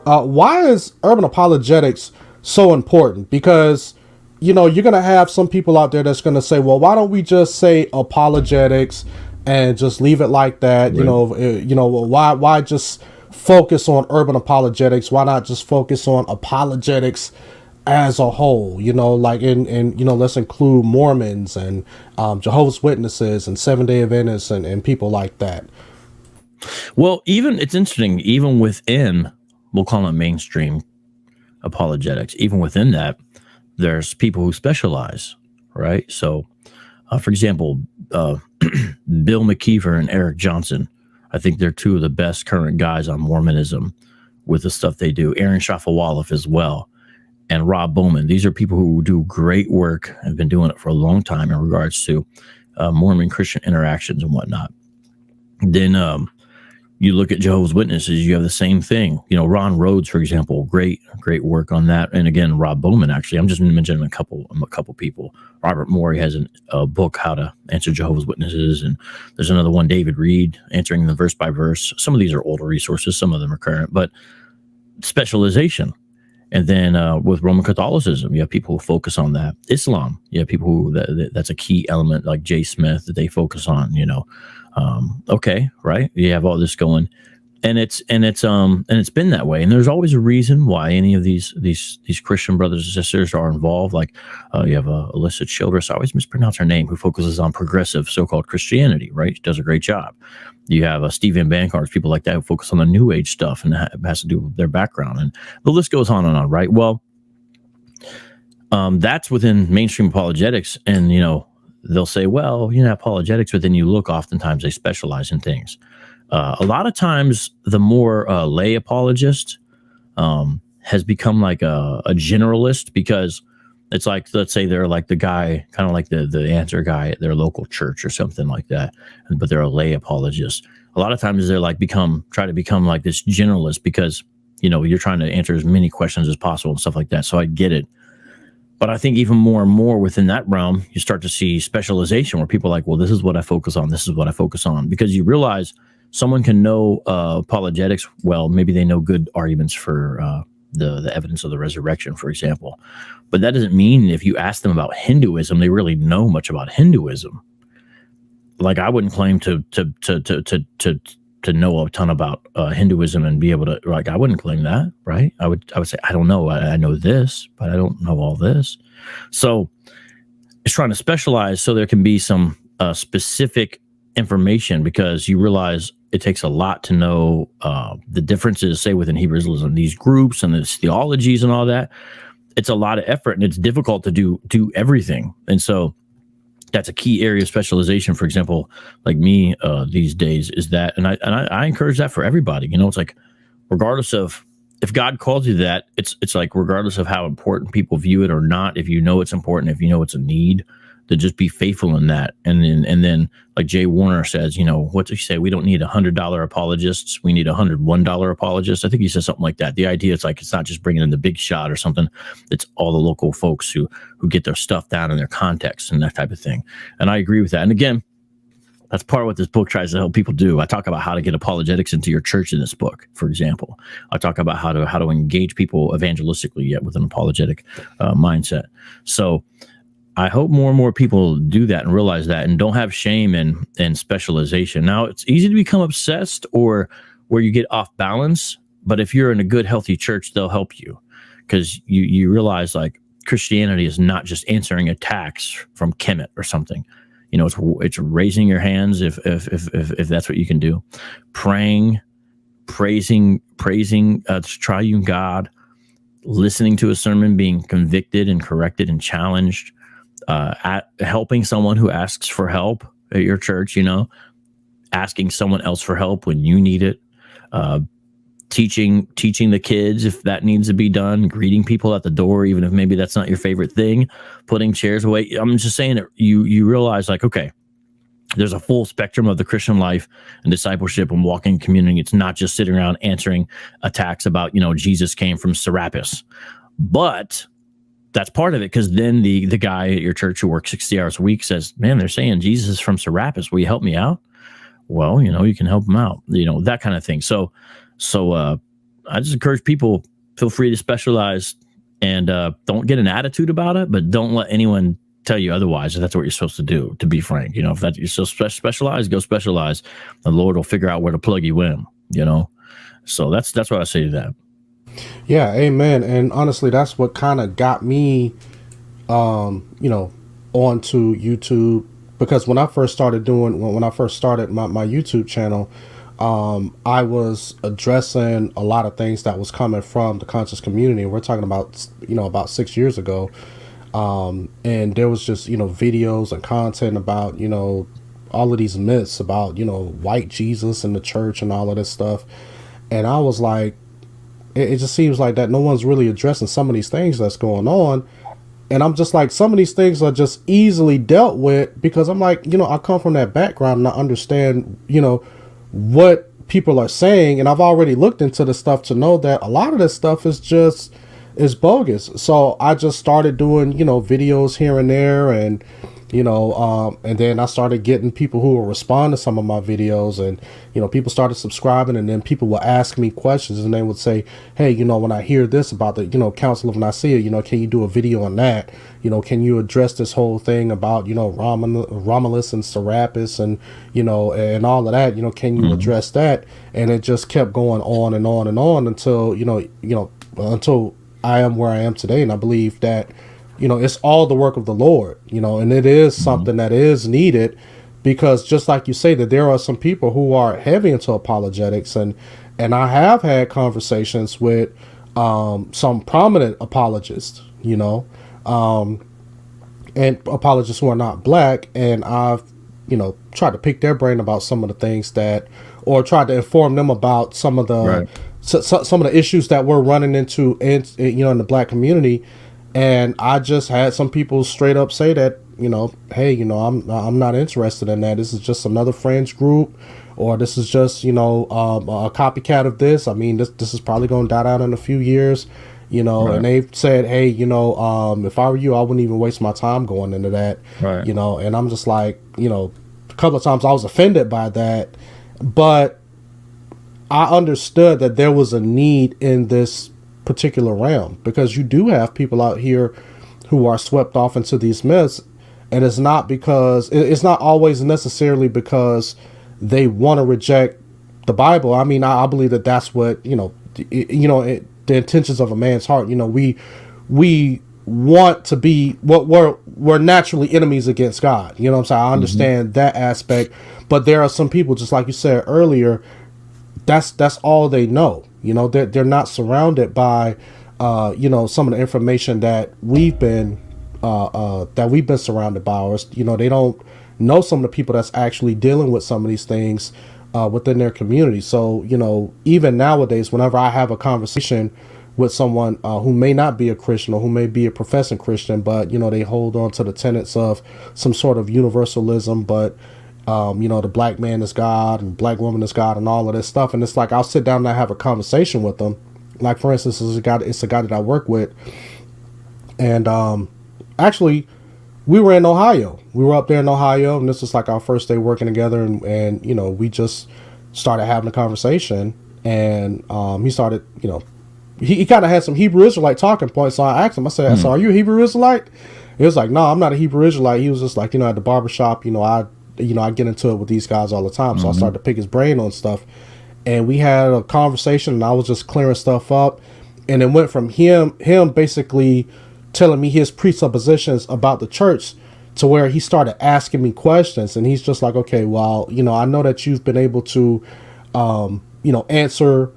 Why is urban apologetics so important? Because, you're going to have some people out there that's going to say, well, why don't we just say apologetics and just leave it like that? Right. Why just focus on urban apologetics? Why not just focus on apologetics as a whole? Let's include Mormons and Jehovah's Witnesses and Seventh-day Adventists and people like that. Well, it's interesting, even within, we'll call it mainstream apologetics, even within that, there's people who specialize, right? So, for example, Bill McKeever and Eric Johnson, I think they're two of the best current guys on Mormonism with the stuff they do. Aaron Shafawaloff as well, and Rob Bowman. These are people who do great work and have been doing it for a long time in regards to Mormon Christian interactions and whatnot. Then you look at Jehovah's Witnesses, you have the same thing. Ron Rhodes, for example, great work on that. And again, Rob Bowman, actually, I'm just mentioning a couple people. Robert Morey has a book, How to Answer Jehovah's Witnesses. And there's another one, David Reed, answering the verse by verse. Some of these are older resources. Some of them are current, but specialization. And then with Roman Catholicism, you have people who focus on that. Islam, you have people who that's a key element, like Jay Smith, that they focus on. Okay, right? You have all this going, and it's been that way. And there's always a reason why any of these Christian brothers and sisters are involved. Like you have Alyssa Childress, I always mispronounce her name, who focuses on progressive so-called Christianity. Right, she does a great job. You have Stephen Bancarz, people like that who focus on the New Age stuff, and it has to do with their background, and the list goes on and on. Right? Well, that's within mainstream apologetics, and they'll say, well, apologetics, but then you look, oftentimes they specialize in things. A lot of times the more lay apologist has become like a generalist, because it's like, let's say they're like the guy, kind of like the answer guy at their local church or something like that, but they're a lay apologist. A lot of times they're like try to become like this generalist, because, you're trying to answer as many questions as possible and stuff like that. So I get it. But I think even more and more within that realm, you start to see specialization where people are like, well, this is what I focus on. This is what I focus on. Because you realize someone can know apologetics. Well, maybe they know good arguments for the evidence of the resurrection, for example. But that doesn't mean if you ask them about Hinduism, they really know much about Hinduism. Like, I wouldn't claim to know a ton about Hinduism and be able to, like, I wouldn't claim that, right? I would say, I don't know. I know this, but I don't know all this. So it's trying to specialize so there can be some specific information, because you realize it takes a lot to know the differences, say, within Hebrew Israelism, these groups and its theologies and all that. It's a lot of effort, and it's difficult to do everything. And so that's a key area of specialization. For example, like me these days, is that, and I encourage that for everybody. It's like, regardless of if God calls you that, it's like, regardless of how important people view it or not, if you know it's important, if you know it's a need, to just be faithful in that. And then like Jay Warner says, what does he say? We don't need $100 apologists. We need $101 apologists. I think he says something like that. The idea is like, it's not just bringing in the big shot or something. It's all the local folks who get their stuff down in their context and that type of thing. And I agree with that. And again, that's part of what this book tries to help people do. I talk about how to get apologetics into your church in this book, for example. I talk about how to engage people evangelistically, yet with an apologetic mindset. So I hope more and more people do that and realize that, and don't have shame in specialization. Now, it's easy to become obsessed or where you get off balance, but if you're in a good, healthy church, they'll help you, because you realize, like, Christianity is not just answering attacks from Kemet or something. It's raising your hands if that's what you can do, praying, praising the triune God, listening to a sermon, being convicted and corrected and challenged. Helping someone who asks for help at your church, asking someone else for help when you need it, teaching the kids if that needs to be done, greeting people at the door, even if maybe that's not your favorite thing, putting chairs away. I'm just saying that you realize, like, okay, there's a full spectrum of the Christian life and discipleship and walking community. It's not just sitting around answering attacks about, Jesus came from Serapis, but that's part of it, because then the guy at your church who works 60 hours a week says, man, they're saying Jesus is from Serapis. Will you help me out? Well, you can help them out, that kind of thing. So I just encourage people, feel free to specialize, and don't get an attitude about it, but don't let anyone tell you otherwise. If that's what you're supposed to do, to be frank, if that you're so specialized, go specialize. The Lord will figure out where to plug you in, So that's what I say to that. Yeah, amen. And honestly, that's what kind of got me, onto YouTube, because when I first started my YouTube channel, I was addressing a lot of things that was coming from the conscious community. We're talking about, about 6 years ago. And there was just, videos and content about, all of these myths about, white Jesus and the church and all of this stuff. And I was like, it just seems like that no one's really addressing some of these things that's going on. And I'm just like, some of these things are just easily dealt with, because I'm like, I come from that background and I understand, what people are saying. And I've already looked into the stuff to know that a lot of this stuff is bogus. So I just started doing, videos here and there, and, and then I started getting people who will respond to some of my videos, and, people started subscribing, and then people will ask me questions, and they would say, hey, when I hear this about the, Council of Nicaea, can you do a video on that? Can you address this whole thing about, Romulus and Serapis and, and all of that, can you address that? And it just kept going on and on and on until, until I am where I am today. And I believe that, it's all the work of the Lord, and it is something that is needed, because just like you say, that there are some people who are heavy into apologetics, and I have had conversations with some prominent apologists, and apologists who are not black, and I've tried to pick their brain about some of the things or tried to inform them about some of the right. some of the issues that we're running into in the black community. And I just had some people straight up say that, hey, I'm not interested in that. This is just another friends group, or this is just, a copycat of this. I mean, this is probably going to die out in a few years, right. And they've said, hey, if I were you, I wouldn't even waste my time going into that, right. And I'm just like, a couple of times I was offended by that, but I understood that there was a need in this particular realm, because you do have people out here who are swept off into these myths, and it's not always necessarily because they want to reject the Bible. I mean, I believe that that's what the intentions of a man's heart. We want to be what we're naturally enemies against God. You know what I'm saying? I understand that aspect, but there are some people, just like you said earlier, that's all they know. They're not surrounded by, some of the information that we've been surrounded by, or, they don't know some of the people that's actually dealing with some of these things within their community. So, even nowadays, whenever I have a conversation with someone who may not be a Christian, or who may be a professing Christian, but, they hold on to the tenets of some sort of universalism, but the black man is God and black woman is God and all of this stuff. And it's like, I'll sit down and I have a conversation with them. Like, for instance, it's a guy that I work with. And actually, we were in Ohio. We were up there in Ohio, and this was like our first day working together. And we just started having a conversation. And he started, he kind of had some Hebrew Israelite talking points. So I asked him, I said, so are you a Hebrew Israelite? He was like, no, I'm not a Hebrew Israelite. He was just like, at the barbershop, I get into it with these guys all the time. So I started to pick his brain on stuff, and we had a conversation, and I was just clearing stuff up. And it went from him basically telling me his presuppositions about the church, to where he started asking me questions. And he's just like, okay, well, I know that you've been able to, answer,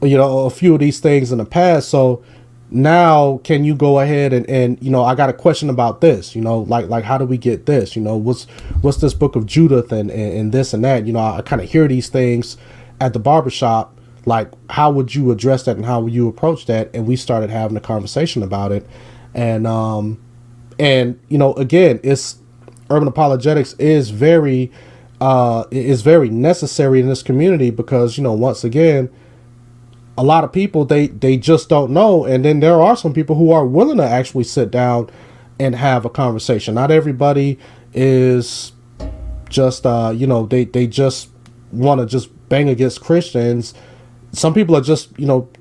a few of these things in the past. So now can you go ahead and I got a question about this, like how do we get this, what's this book of Judith and this and that, I kind of hear these things at the barbershop, like how would you address that and how would you approach that? And we started having a conversation about it. And again, it's urban apologetics is very necessary in this community, because, once again, a lot of people, they just don't know. And then there are some people who are willing to actually sit down and have a conversation. Not everybody is just, they just want to just bang against Christians. Some people are just,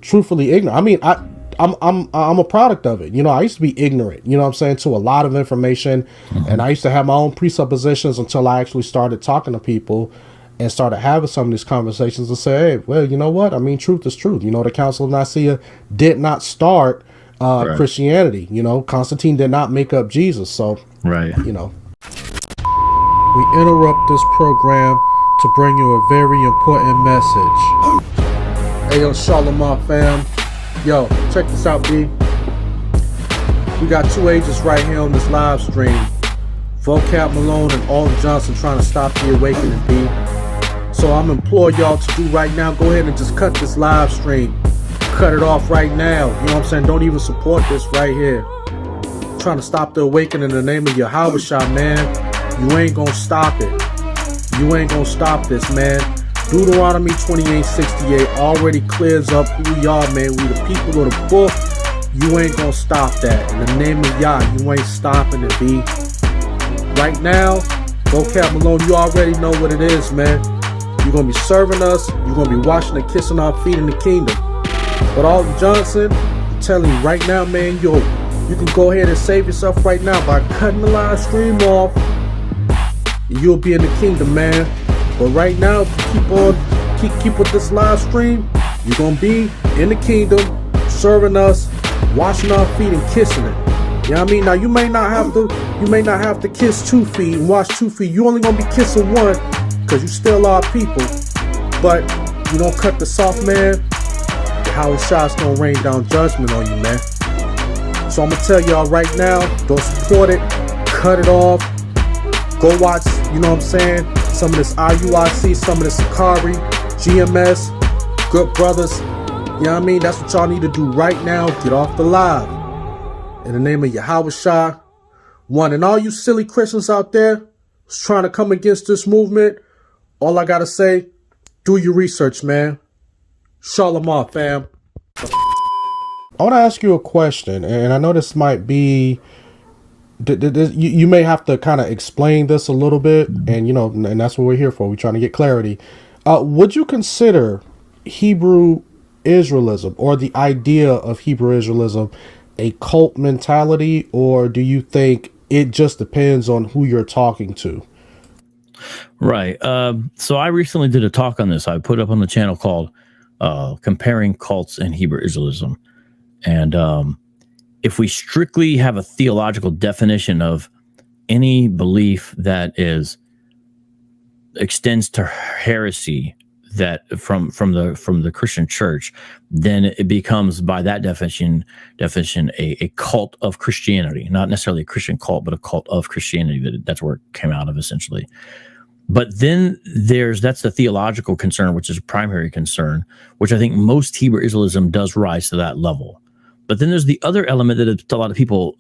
truthfully ignorant. I mean, I'm a product of it. I used to be ignorant, to a lot of information. And I used to have my own presuppositions until I actually started talking to people and started having some of these conversations and say, hey, well, you know what? I mean, truth is truth. The Council of Nicaea did not start Christianity. Constantine did not make up Jesus. So, right. We interrupt this program to bring you a very important message. Hey, yo, Shalom, fam. Yo, check this out, B. We got two agents right here on this live stream. Vocab, Malone, and Alton Johnson trying to stop the awakening, B. So I'm implore y'all to do right now, go ahead and just cut this live stream. Cut it off right now. You know what I'm saying? Don't even support this right here. Trying to stop the awakening in the name of Yahweh Shah, man. You ain't gonna stop it. You ain't gonna stop this, man. Deuteronomy 28:68 already clears up who we are, man. We the people of the book. You ain't gonna stop that. In the name of Yah, you ain't stopping it, B. Right now, Vocab Malone, you already know what it is, man. You're going to be serving us. You're going to be washing and kissing our feet in the kingdom. But Alton Johnson, I'm telling you right now, man, you can go ahead and save yourself right now by cutting the live stream off. You'll be in the kingdom, man. But right now, if you keep with this live stream, you're going to be in the kingdom, serving us, washing our feet and kissing it. You know what I mean? Now, you may not have to kiss 2 feet and wash 2 feet. You only going to be kissing 1. Because you still are people, but you don't cut this off, man. Howard Shot's gonna rain down judgment on you, man. So I'm gonna tell y'all right now, don't support it, cut it off. Go watch, you know what I'm saying, some of this IUIC, some of this Sakari, GMS, Good Brothers. You know what I mean? That's what y'all need to do right now. Get off the live. In the name of Yahweh Shah, one. And all you silly Christians out there who's trying to come against this movement, all I gotta say, do your research, man. Shalom, fam. I want to ask you a question, and I know this might be, you may have to kind of explain this a little bit, and and that's what we're here for. We're trying to get clarity. Would you consider Hebrew Israelism or the idea of Hebrew Israelism a cult mentality, or do you think it just depends on who you're talking to? Right. So I recently did a talk on this. I put up on the channel called Comparing Cults and Hebrew Israelism. And if we strictly have a theological definition of any belief that extends to heresy, that from the Christian church, then it becomes, by that definition a cult of Christianity. Not necessarily a Christian cult, but a cult of Christianity. That's where it came out of, essentially. But then that's the theological concern, which is a primary concern, which I think most Hebrew Israelism does rise to that level. But then there's the other element that a lot of people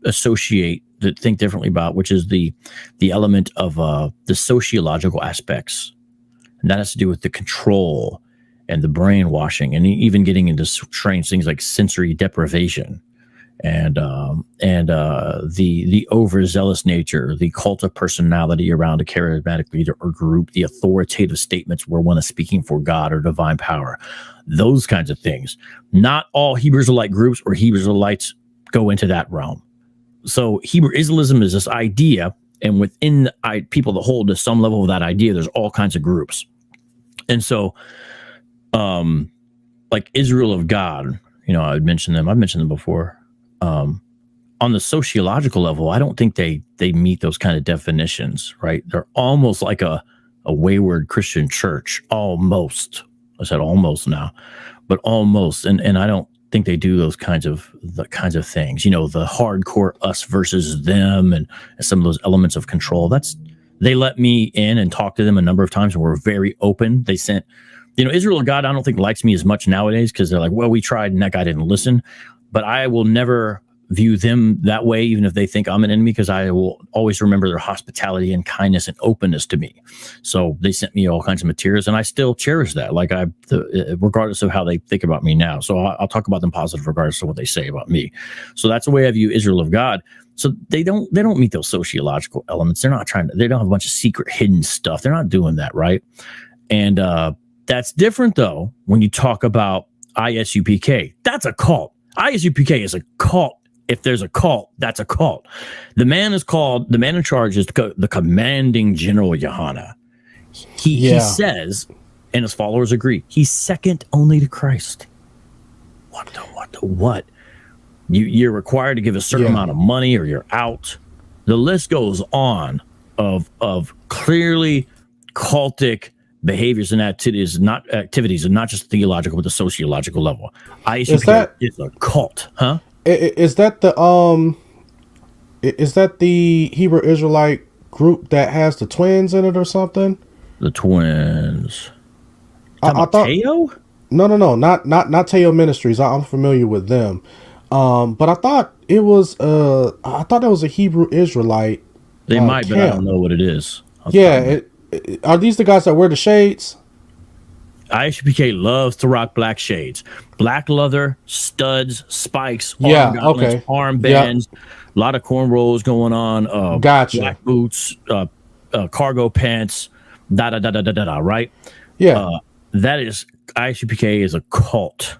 associate, that think differently about, which is the element of the sociological aspects. And that has to do with the control and the brainwashing, and even getting into strange things like sensory deprivation, and the overzealous nature, the cult of personality around a charismatic leader or group, the authoritative statements where one is speaking for God or divine power, those kinds of things. Not all Hebrew Israelite groups or Hebrew Israelites go into that realm. So Hebrew Israelism is this idea, and within people that hold to some level of that idea, there's all kinds of groups. And so, like Israel of God, I've mentioned them before. On the sociological level, I don't think they meet those kind of definitions, right? They're almost like a wayward Christian church, almost. I said almost now, but almost. And I don't think they do those kinds of things, the hardcore us versus them, and some of those elements of control. They let me in and talk to them a number of times, and we're very open. They sent, Israel of God, I don't think likes me as much nowadays, because they're like, well, we tried and that guy didn't listen. But I will never view them that way, even if they think I'm an enemy, because I will always remember their hospitality and kindness and openness to me. So they sent me all kinds of materials, and I still cherish that. Like regardless of how they think about me now. So I'll talk about them positive regardless of what they say about me. So that's the way I view Israel of God. So they don't meet those sociological elements. They don't have a bunch of secret hidden stuff. They're not doing that, right? And that's different though when you talk about ISUPK. That's a cult. ISUPK is a cult. If there's a cult, that's a cult. The man in charge is the commanding general Yohana. He says, and his followers agree, he's second only to Christ. What? You're required to give a certain amount of money or you're out. The list goes on of clearly cultic behaviors and activities, not just theological, but the sociological level. ISUPK is a cult, huh? Is that the Hebrew Israelite group that has the twins in it or something? The twins. I thought Teo? No, not Teo Ministries. I'm familiar with them, but I thought it was that was a Hebrew Israelite. They might, camp. But I don't know what it is. Are these the guys that wear the shades? ISUPK loves to rock black shades, black leather, studs, spikes, armbands, a lot of cornrows going on. Gotcha. Black boots, cargo pants, right? Yeah. That is ISUPK is a cult.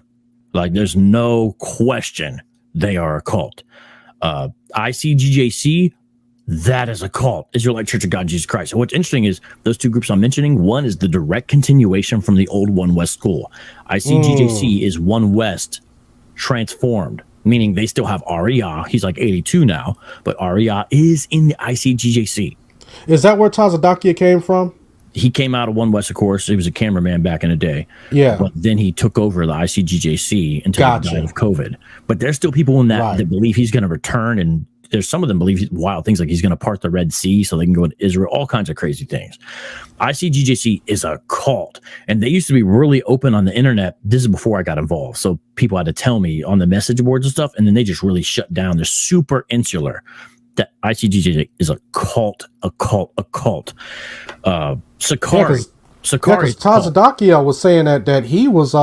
Like there's no question they are a cult. ICGJC. That is a cult. Israelite Church of God in Jesus Christ. And what's interesting is those two groups I'm mentioning, one is the direct continuation from the old One West school. ICGJC is One West transformed, meaning they still have Ariyah. He's like 82 now, but Ariyah is in the ICGJC. Is that where Tazadakia came from? He came out of One West, of course. He was a cameraman back in the day. Yeah. But then he took over the ICGJC until he died of COVID. But there's still people in that believe he's going to return, and there's some of them believe wild things like he's going to part the Red Sea so they can go into Israel, all kinds of crazy things. ICGJC is a cult, and they used to be really open on the internet. This is before I got involved, so people had to tell me on the message boards and stuff, and then they just really shut down. They're super insular. That ICGJC is a cult. Sakari. Because Tazadakia was saying that he was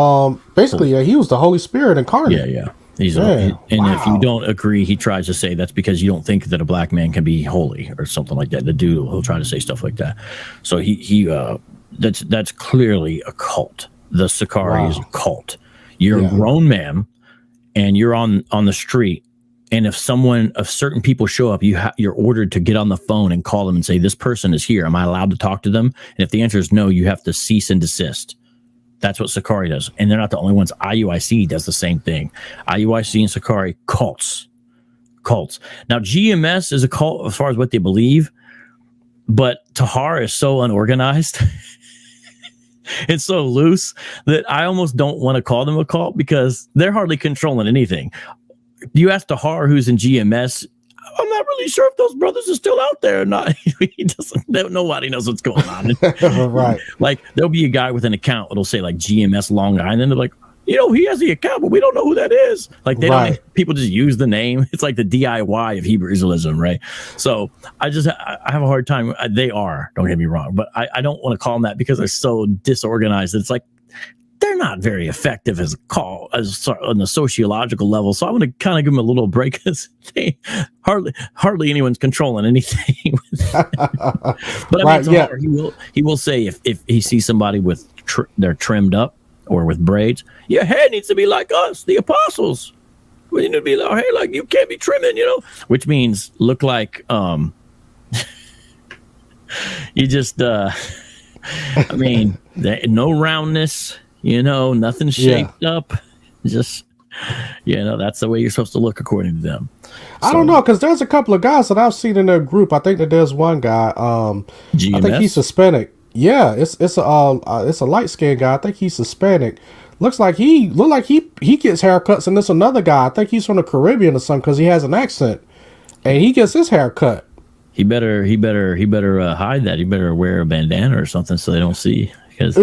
basically he was the Holy Spirit incarnate. Yeah. If you don't agree, he tries to say that's because you don't think that a black man can be holy or something like that. The dude will try to say stuff like that. So that's clearly a cult. The Sakari is a cult. You're a grown man, and you're on the street. And if certain people show up, you're ordered to get on the phone and call them and say, "This person is here. Am I allowed to talk to them?" And if the answer is no, you have to cease and desist. That's what Sakari does. And they're not the only ones. IUIC does the same thing. IUIC and Sakari, cults. Now, GMS is a cult as far as what they believe, but Tahar is so unorganized. It's so loose that I almost don't want to call them a cult because they're hardly controlling anything. You ask Tahar, who's in GMS, I'm not really sure if those brothers are still out there or not. Nobody knows what's going on. Right. Like there'll be a guy with an account that'll say like GMS Long Island. They're like, he has the account, but we don't know who that is. Like don't people just use the name. It's like the DIY of Hebrew Israelism, right? So I have a hard time. They are, don't get me wrong, but I don't want to call them that because they're so disorganized. It's like, they're not very effective as on the sociological level. So I want to kind of give them a little break because hardly anyone's controlling anything. But I mean, he will say if he sees somebody with they're trimmed up or with braids, your hair needs to be like us, the apostles. We need to be like, hey, like you can't be trimming, which means look like you just I mean, no roundness. Nothing shaped up. Just, that's the way you're supposed to look according to them. So, I don't know, because there's a couple of guys that I've seen in their group. I think that there's one guy. GMS? I think he's Hispanic. Yeah, it's a light skinned guy. I think he's Hispanic. Look like he gets haircuts, and there's another guy. I think he's from the Caribbean or something because he has an accent, and he gets his hair cut. He better hide that. He better wear a bandana or something so they don't see. Because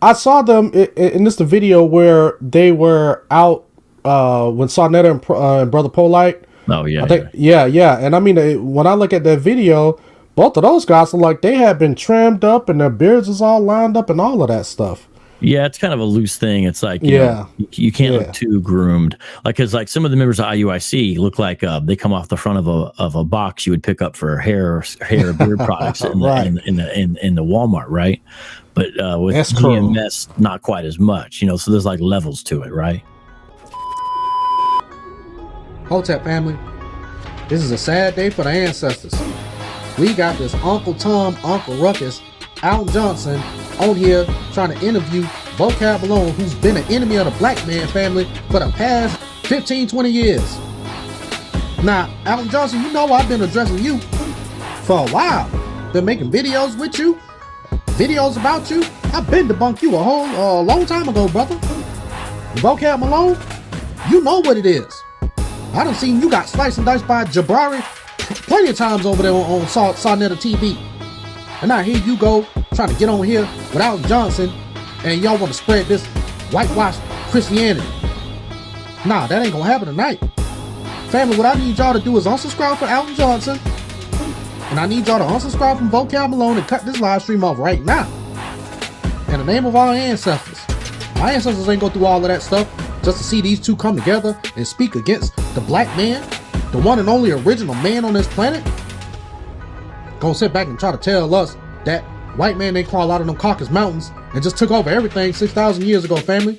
I saw them in the video where they were out when Sarnetta and Brother Polite. Oh yeah, I think yeah. And I mean, when I look at that video, both of those guys look like they have been trimmed up and their beards is all lined up and all of that stuff. Yeah, it's kind of a loose thing. It's like, you know, you can't look too groomed. Like, cause like some of the members of IUIC look like they come off the front of a box you would pick up for hair beard products in the Walmart, right? But with GMS, not quite as much, you know. So there's like levels to it, right? Hotep family, this is a sad day for the ancestors. We got this Uncle Tom, Uncle Ruckus, Al Johnson on here trying to interview Vocab Malone, who's been an enemy of the black man family for the past 15, 20 years. Now, Al Johnson, you know I've been addressing you for a while. Been making videos with you, videos about you. I've been debunked you a long time ago, brother. Vocab Malone, you know what it is. I done seen you got sliced and diced by Jabari plenty of times over there on Sarnetta TV. And now here you go trying to get on here with Al Johnson and y'all want to spread this whitewashed Christianity. Nah, that ain't gonna happen tonight. Family, what I need y'all to do is unsubscribe from Al Johnson, and I need y'all to unsubscribe from Vocab Malone and cut this live stream off right now. In the name of our ancestors. My ancestors ain't go through all of that stuff just to see these two come together and speak against the black man, the one and only original man on this planet. Gonna sit back and try to tell us that white man ain't crawled out of them Caucasus Mountains and just took over everything 6,000 years ago, family.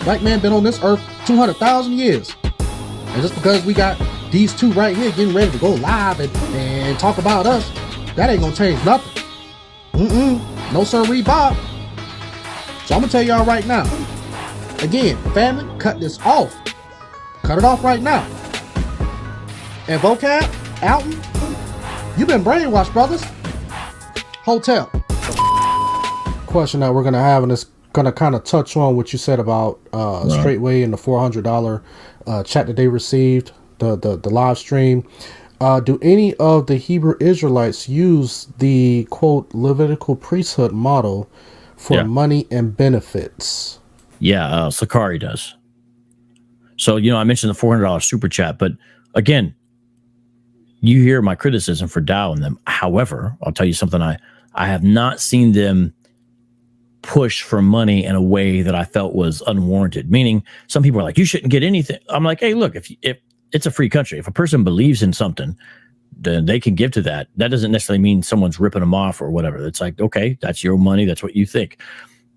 Black man been on this earth 200,000 years. And just because we got these two right here getting ready to go live and talk about us, that ain't gonna change nothing. No sirree, Bob. So I'm gonna tell y'all right now. Again, family, cut this off. Cut it off right now. And Vocab, Alton, you've been brainwashed, brothers. Hotel. Question that we're gonna have, and it's gonna kind of touch on what you said about Straightway and the $400 chat that they received, the live stream. Do any of the Hebrew Israelites use the quote Levitical priesthood model for money and benefits? Yeah, Sakari does. So, you know, I mentioned the $400 super chat, but again, you hear my criticism for Dow and them. However, I'll tell you something. I have not seen them push for money in a way that I felt was unwarranted. Meaning, some people are like, you shouldn't get anything. I'm like, hey, look, if it's a free country, if a person believes in something, then they can give to that. That doesn't necessarily mean someone's ripping them off or whatever. It's like, okay, that's your money. That's what you think.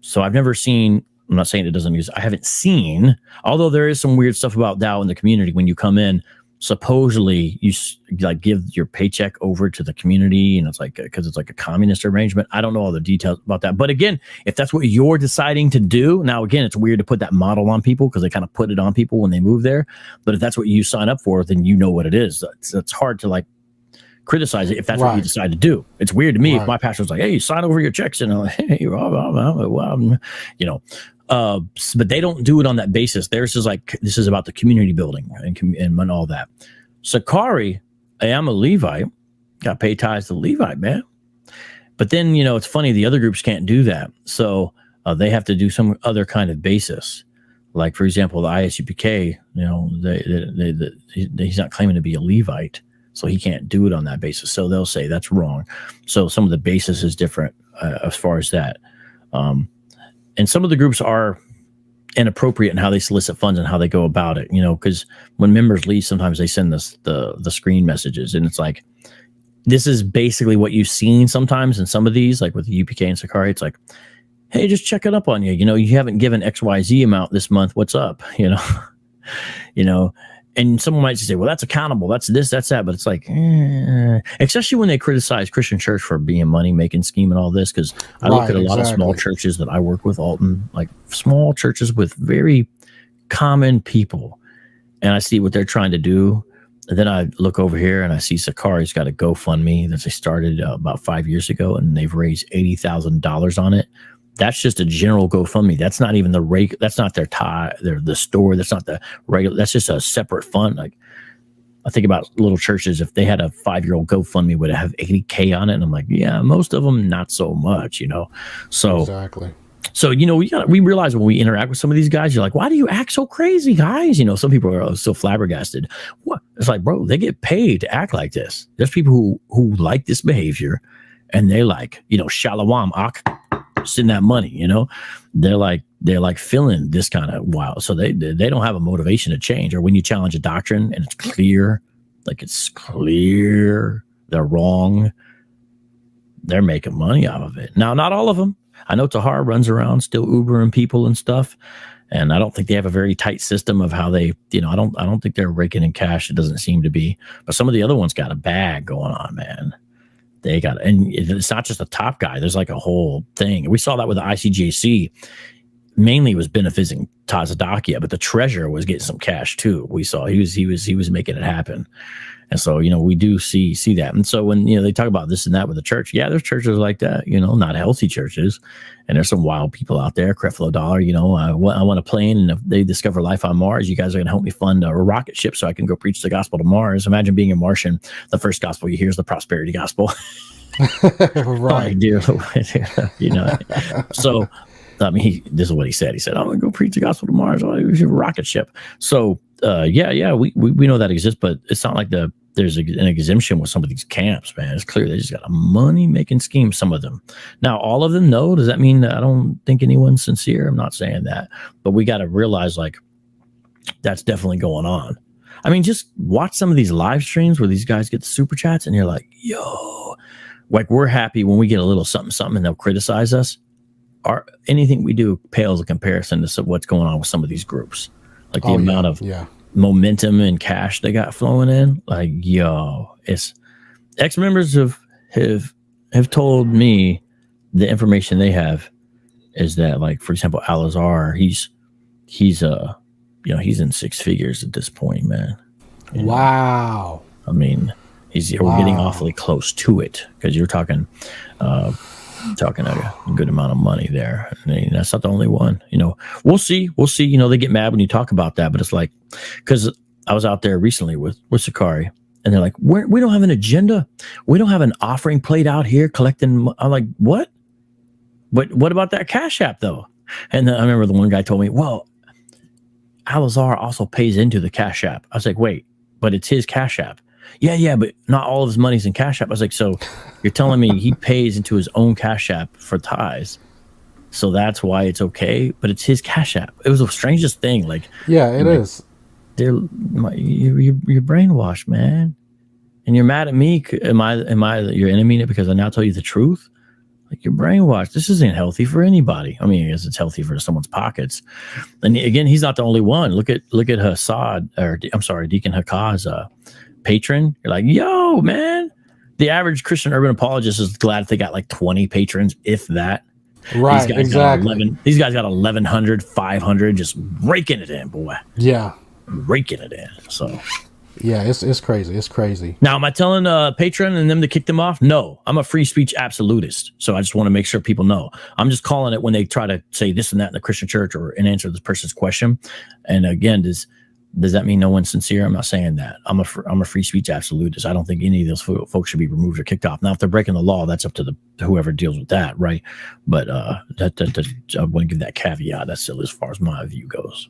So I've never seen. I'm not saying it doesn't use. I haven't seen, although there is some weird stuff about Dow in the community. When you come in, supposedly you like give your paycheck over to the community, and it's like because it's like a communist arrangement. I don't know all the details about that, but again, if that's what you're deciding to do, now again, it's weird to put that model on people because they kind of put it on people when they move there. But if that's what you sign up for, then you know what it is. It's hard to like criticize it if that's what you decide to do. It's weird to me if my pastor's like, hey, you sign over your checks, and I'm like, hey, you know. But they don't do it on that basis. Theirs is like, this is about the community building and all that. Sakari, I am a Levite, got paid tithes to Levite, man. But then, you know, it's funny, the other groups can't do that. So they have to do some other kind of basis. Like, for example, the ISUPK, you know, he's not claiming to be a Levite, so he can't do it on that basis. So they'll say that's wrong. So some of the basis is different as far as that. And some of the groups are inappropriate in how they solicit funds and how they go about it, you know, because when members leave, sometimes they send us the screen messages, and it's like, this is basically what you've seen sometimes in some of these, like with the UPK and Sakari. It's like, hey, just checking up on you. You know, you haven't given XYZ amount this month. What's up? You know, and someone might say, well, that's accountable. That's this, that's that. But it's like, especially when they criticize Christian church for being a money-making scheme and all this. Because I look at a lot of small churches that I work with, Alton, like small churches with very common people. And I see what they're trying to do. And then I look over here and I see Sakari's got a GoFundMe that they started about 5 years ago. And they've raised $80,000 on it. That's just a general GoFundMe. That's not even that's not their the store. That's not the regular. That's just a separate fund. Like, I think about little churches. If they had a 5-year-old GoFundMe, would it have $80K on it? And I'm like, yeah, most of them not so much, you know. So exactly. So, we realize when we interact with some of these guys, you're like, why do you act so crazy, guys? Some people are so flabbergasted. What? It's like, bro, they get paid to act like this. There's people who like this behavior, and they like, shalawam, ak, send that money, they're like feeling this kind of wild. So they don't have a motivation to change. Or when you challenge a doctrine and it's clear they're wrong, they're making money out of it. Now, not all of them. I know Tahar runs around still Ubering people and stuff, and I don't think they have a very tight system of how they, I don't think they're raking in cash. It doesn't seem to be. But some of the other ones got a bag going on, man. They got, and it's not just a top guy. There's like a whole thing. We saw that with the ICJC. Mainly was benefiting Tazadakia, but the treasurer was getting some cash too. We saw he was making it happen. And so, we do see that. And so when, they talk about this and that with the church, yeah, there's churches like that, not healthy churches. And there's some wild people out there, Creflo Dollar, I want a plane. And if they discover life on Mars, you guys are going to help me fund a rocket ship so I can go preach the gospel to Mars. Imagine being a Martian. The first gospel you hear is the prosperity gospel. Right. So, this is what he said. He said, I'm going to go preach the gospel to Mars. We should have a rocket ship. So, we know that exists, but it's not like there's an exemption with some of these camps, man. It's clear they just got a money-making scheme, some of them. Now, all of them, no. Does that mean that I don't think anyone's sincere? I'm not saying that. But we got to realize, that's definitely going on. Just watch some of these live streams where these guys get the super chats, and you're like, yo, we're happy when we get a little something, and they'll criticize us. Anything we do pales in comparison to what's going on with some of these groups. The amount of momentum and cash they got flowing in. It's ex-members have told me the information they have is that, for example, Al-Azhar, he's in six figures at this point, man. Wow. We're getting awfully close to it, because you're talking a good amount of money there. That's not the only one. We'll see. They get mad when you talk about that, but it's like, because I was out there recently with Sakari, and they're like, we don't have an agenda. We don't have an offering plate out here collecting. I'm like, what? But what about that Cash App though? And then I remember the one guy told me, well, Al-Azhar also pays into the Cash App. I was like, wait, but it's his Cash App. Yeah, but not all of his money's in Cash App. I was like, so you're telling me he pays into his own Cash App for tithes, so that's why it's okay, but it's his Cash App. It was the strangest thing. Yeah, it is. You're brainwashed, man, and you're mad at me. Am I your enemy because I now tell you the truth? You're brainwashed. This isn't healthy for anybody. I guess it's healthy for someone's pockets. And again, he's not the only one. Look at Deacon Hakaz's patron. You're like, yo, man, the average Christian urban apologist is glad if they got 20 patrons, if that. Right, exactly. These guys got 1,100, 500, just raking it in, boy. Yeah, raking it in. So yeah, it's crazy. It's crazy. Now, am I telling patron and them to kick them off? No, I'm a free speech absolutist. So I just want to make sure people know. I'm just calling it when they try to say this and that in the Christian church or and answer this person's question. And again, does that mean no one's sincere? I'm not saying that. I'm a free speech absolutist. I don't think any of those folks should be removed or kicked off. Now, if they're breaking the law, that's up to whoever deals with that, right? But I want to give that caveat. That's still as far as my view goes.